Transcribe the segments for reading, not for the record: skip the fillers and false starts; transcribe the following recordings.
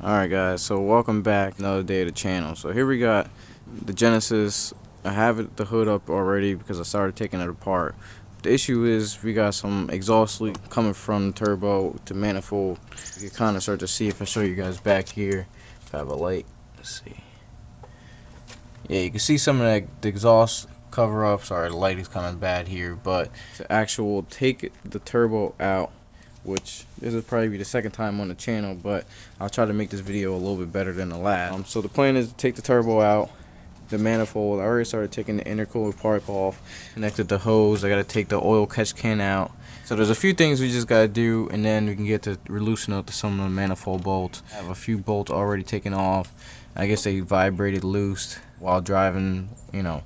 Alright guys, so welcome back, another day of the channel. So here we got the Genesis. I have the hood up already because I started taking it apart. The issue is we got some exhaust leak coming from the turbo to manifold. You can kind of start to see if I show you guys back here. If I have a light, let's see. Yeah, you can see some of that, the exhaust cover up. Sorry, the light is kind of bad here, but to actual take the turbo out, which this will probably be the second time on the channel, but I'll try to make this video a little bit better than the last. So the plan is to take the turbo out, the manifold. I already started taking the intercooler pipe off, connected the hose. I got to take the oil catch can out. So there's a few things we just got to do, and then we can get to loosen up some of the manifold bolts. I have a few bolts already taken off. I guess they vibrated loose while driving, you know,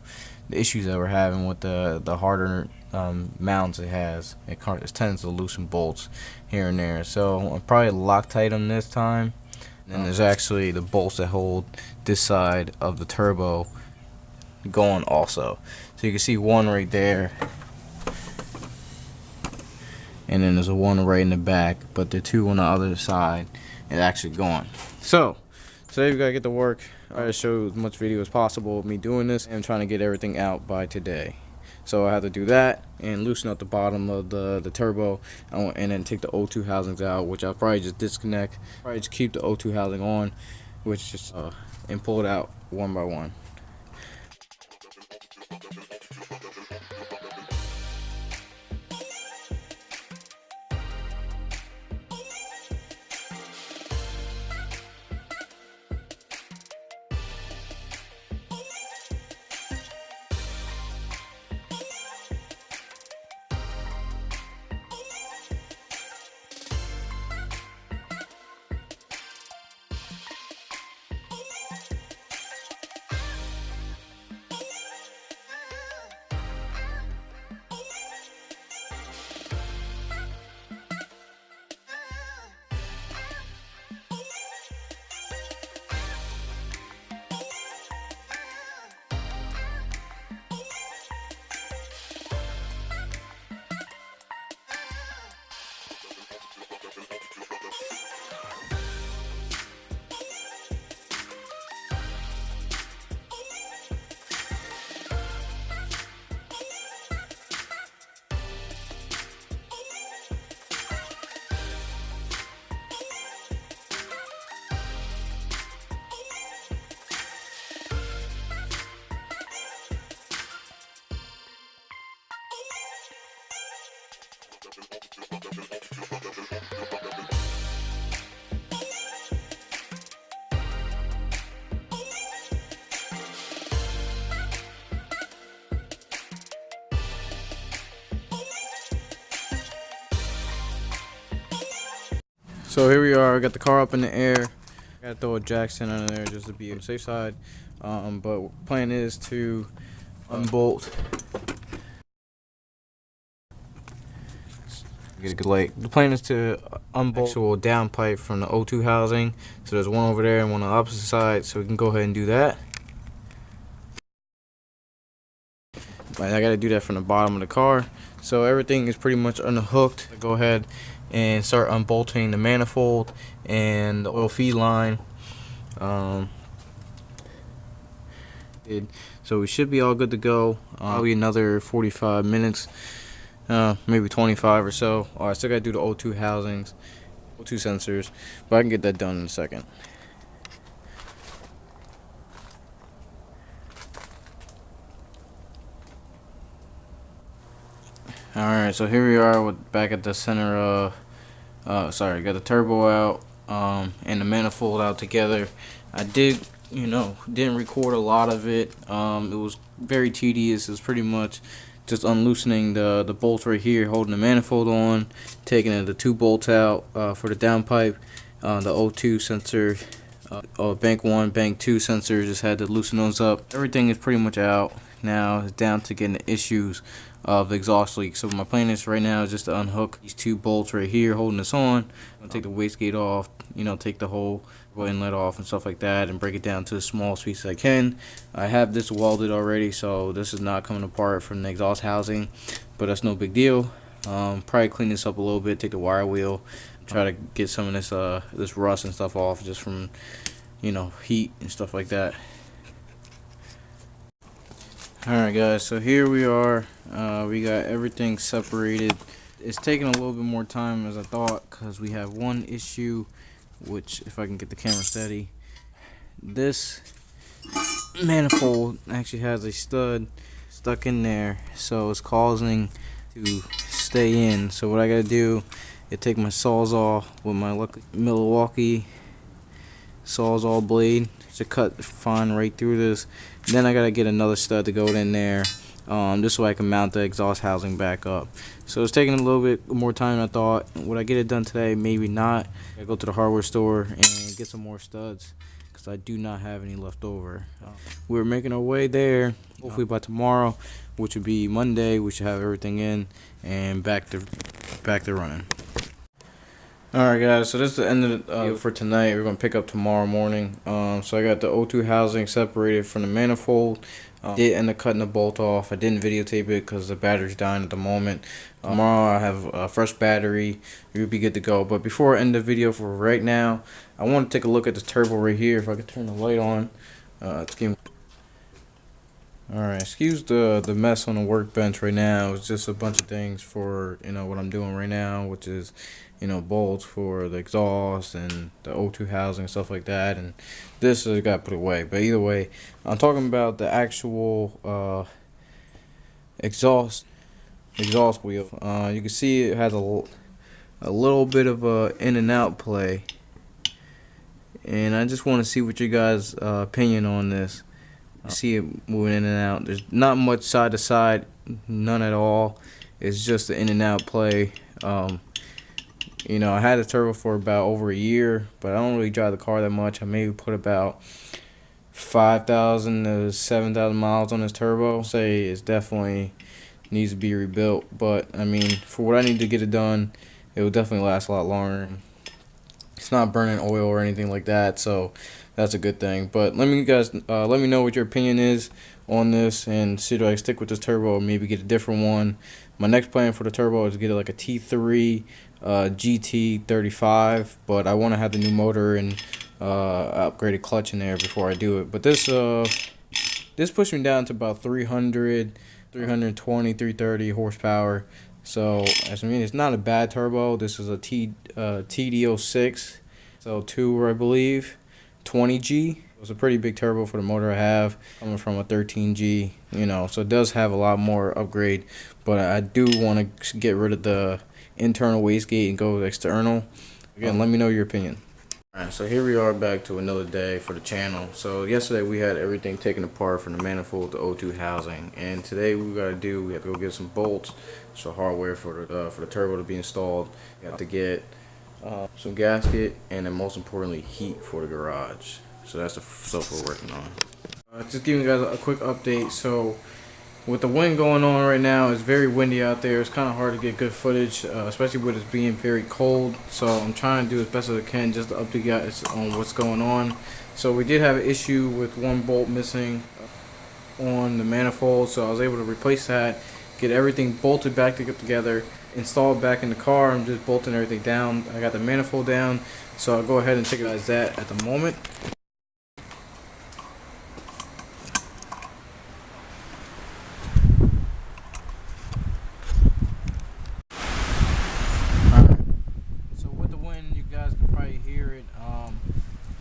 the issues that we're having with the harder mounts it has. It tends to loosen bolts here and there. So I'm probably Loctite them this time. And then there's actually the bolts that hold this side of the turbo going also. So you can see one right there. And then there's a one right in the back, but the two on the other side is actually gone. So today we gotta get to work. I try to show as much video as possible of me doing this and trying to get everything out by today. So I have to do that and loosen up the bottom of the turbo, and then take the O2 housings out, which I'll probably just disconnect. Probably just keep the O2 housing on, which just and pull it out one by one. So here we are, I got the car up in the air. I gotta throw a Jackson under there just to be on the safe side. But plan is to unbolt. Get a good light. The plan is to unbolt actual downpipe from the O2 housing. So there's one over there and one on the opposite side. So we can go ahead and do that. But I gotta do that from the bottom of the car. So everything is pretty much unhooked. Go ahead and start unbolting the manifold and the oil feed line. So we should be all good to go. Probably another 45 minutes, maybe 25 or so. I still gotta do the O2 housings, O2 sensors, but I can get that done in a second. Alright, so here we are back at the center. Sorry, got the turbo out and the manifold out together. I didn't record a lot of it. It was very tedious. It was pretty much just unloosening the bolts right here, holding the manifold on, taking the two bolts out for the downpipe, the O2 sensor, bank 1, bank 2 sensor. Just had to loosen those up. Everything is pretty much out. Now it's down to getting the issues of the exhaust leak. So my plan is right now is just to unhook these two bolts right here holding this on. I'm gonna take the wastegate off, take the whole inlet off and stuff like that, and break it down to the smallest piece I can. I have this welded already, so this is not coming apart from the exhaust housing, but that's no big deal. Probably clean this up a little bit, take the wire wheel, try to get some of this rust and stuff off, just from, you know, heat and stuff like that. Alright guys, so here we are. We got everything separated. It's taking a little bit more time as I thought, because we have one issue, which, if I can get the camera steady, this manifold actually has a stud stuck in there, so it's causing to stay in. So what I gotta do is take my Sawzall with my Milwaukee Sawzall blade to cut fine right through this. Then I gotta get another stud to go in there, just so I can mount the exhaust housing back up. So it's taking a little bit more time than I thought. Would I get it done today? Maybe not. I go to the hardware store and get some more studs, because I do not have any left over. We're making our way there. Hopefully by tomorrow, which would be Monday, we should have everything in and back to running. Alright guys, so this is the end of the video for tonight. We're going to pick up tomorrow morning. So I got the O2 housing separated from the manifold. Did end up cutting the bolt off. I didn't videotape it because the battery's dying at the moment. Tomorrow I have a fresh battery. We'll be good to go. But before I end the video for right now, I want to take a look at the turbo right here. If I could turn the light on. Alright, excuse the mess on the workbench right now. It's just a bunch of things for, you know, what I'm doing right now, which is, you know, bolts for the exhaust and the O2 housing and stuff like that, and this has got put away. But either way, I'm talking about the actual exhaust wheel. You can see it has a little bit of a in and out play, and I just want to see what you guys' opinion on this. See it moving in and out. There's not much side to side, none at all. It's just the in and out play. You know, I had the turbo for about over a year, but I don't really drive the car that much. I maybe put about 5,000 to 7,000 miles on this turbo. Say it definitely needs to be rebuilt, but I mean, for what I need to get it done, it will definitely last a lot longer. It's not burning oil or anything like that, so that's a good thing. But let me know what your opinion is on this, and see if I stick with this turbo or maybe get a different one. My next plan for the turbo is to get it like a T3 GT35, but I want to have the new motor and upgraded clutch in there before I do it. But this pushed me down to about 300, 320, 330 horsepower. So I mean, it's not a bad turbo. This is a TD06, so 2, I believe, 20G. It's a pretty big turbo for the motor I have, coming from a 13G, you know, so it does have a lot more upgrade. But I do want to get rid of the internal wastegate and go external. Again, let me know your opinion. Alright, so here we are back to another day for the channel. So yesterday we had everything taken apart from the manifold to O2 housing, and today we have to go get some bolts, so hardware for the turbo to be installed. We have to get some gasket, and then most importantly, heat for the garage. So that's the stuff we're working on. Just giving you guys a quick update. So with the wind going on right now, it's very windy out there. It's kind of hard to get good footage, especially with it being very cold. So I'm trying to do as best as I can just to update you guys on what's going on. So we did have an issue with one bolt missing on the manifold, so I was able to replace that, get everything bolted back together, install it back in the car. I'm just bolting everything down. I got the manifold down, so I'll go ahead and take you guys that at the moment.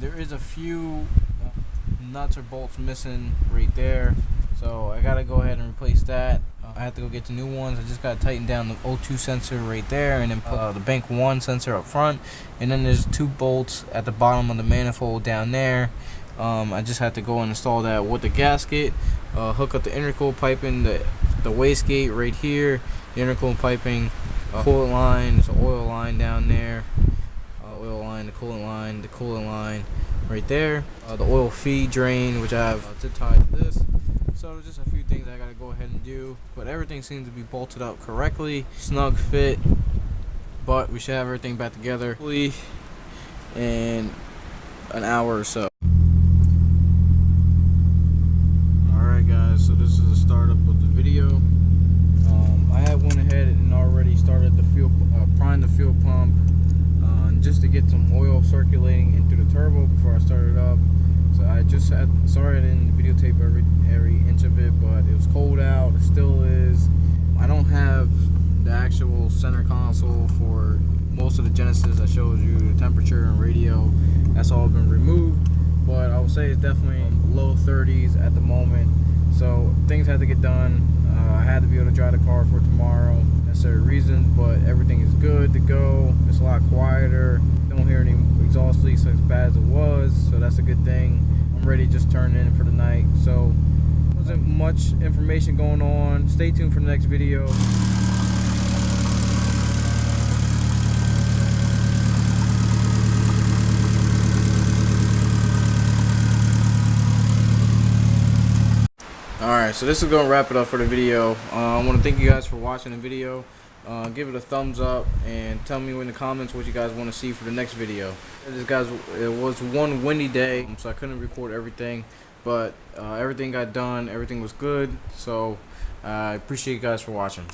There is a few nuts or bolts missing right there, so I gotta go ahead and replace that. I have to go get the new ones. I just gotta tighten down the O2 sensor right there, and then put the bank 1 sensor up front, and then there's 2 bolts at the bottom of the manifold down there. I just have to go and install that with the gasket, hook up the intercooler piping, the wastegate right here, the intercooler piping, coolant line, there's an oil line down there, oil line, the coolant line right there, the oil feed drain, which I have zip tied to this. So there's just a few things I gotta go ahead and do, but everything seems to be bolted up correctly, snug fit. But we should have everything back together hopefully in an hour or so. Alright guys, so this is the startup of the video. I have went ahead and already started the fuel, primed the fuel pump. turbo before I started up. So I just had, sorry I didn't videotape every inch of it, but it was cold out. It still is. I don't have the actual center console for most of the Genesis. I showed you the temperature and radio. That's all been removed, but I would say it's definitely low 30s at the moment. So things had to get done. I had to be able to drive the car for tomorrow. Necessary reasons, but everything is good to go. It's a lot quieter. Don't hear any exhaust leaks as bad as it was, so that's a good thing. I'm ready to just turn in for the night. So wasn't much information going on. Stay tuned for the next video. Alright, so this is going to wrap it up for the video. I want to thank you guys for watching the video. Give it a thumbs up and tell me in the comments what you guys want to see for the next video. It was one windy day, so I couldn't record everything, but everything got done, everything was good, so I appreciate you guys for watching.